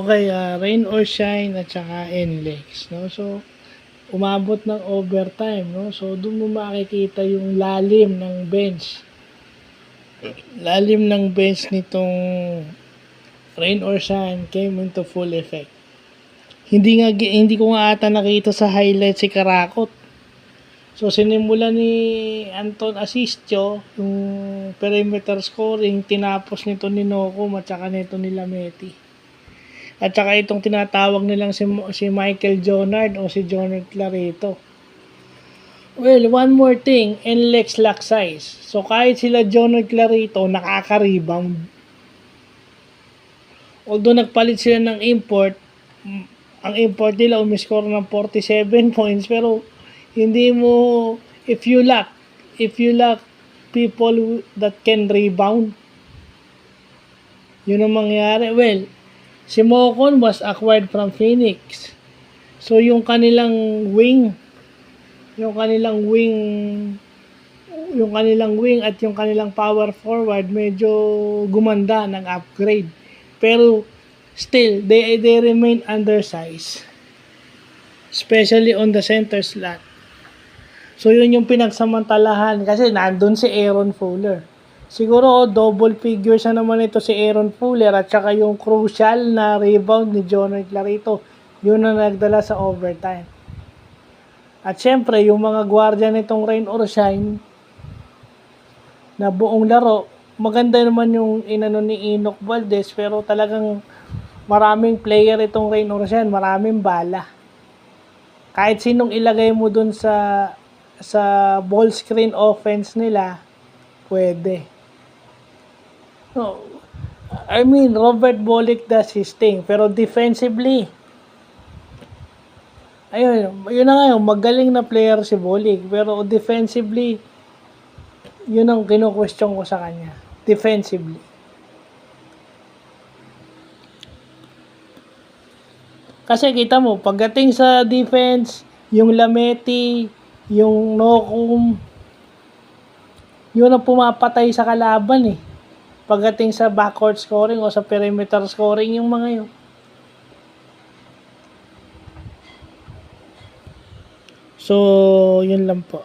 Okay, rain or shine at saka NLEX, no? So, umabot ng overtime, no? So, doon mo makikita yung lalim ng bench. Lalim ng bench nitong rain or shine came into full effect. Hindi ko nga ata nakita sa highlight si Karakot. So, sinimula ni Anton Asistio yung perimeter scoring, tinapos nito ni Nocum at saka nito ni Lameti. At saka itong tinatawag nilang si Michael Jonard o si Jonard Clarito. Well, one more thing, NLEX lock size. So kahit sila Jonard Clarito, nakaka-rebound. Although nagpalit sila ng import, ang import nila umiscore ng 47 points, pero hindi mo, if you lack people that can rebound, yun ang mangyari. Well, si Mocon was acquired from Phoenix. So yung kanilang wing at yung kanilang power forward medyo gumanda ng upgrade. Pero still they remain undersized. Especially on the center slot. So yun yung pinagsamantalahan kasi nandun si Aaron Fuller. Siguro double figures na naman ito si Aaron Fuller at saka yung crucial na rebound ni Jonard Clarito. Yun ang nagdala sa overtime. At syempre, yung mga gwardiya nitong rain or shine na buong laro, maganda naman yung inano ni Enoch Valdez pero talagang maraming player itong rain or shine, maraming bala. Kahit sinong ilagay mo dun sa ball screen offense nila, pwede. No, I mean, Robert Bolick does his thing. Pero defensively, yun na nga yung magaling na player si Bolick. Pero defensively, yun ang kino-question ko sa kanya. Defensively. Kasi kita mo, pagdating sa defense, yung Lameti, yung Nocum, yun ang pumapatay sa kalaban eh. Pagdating sa backcourt scoring o sa perimeter scoring yung mga yun. So, yun lang po.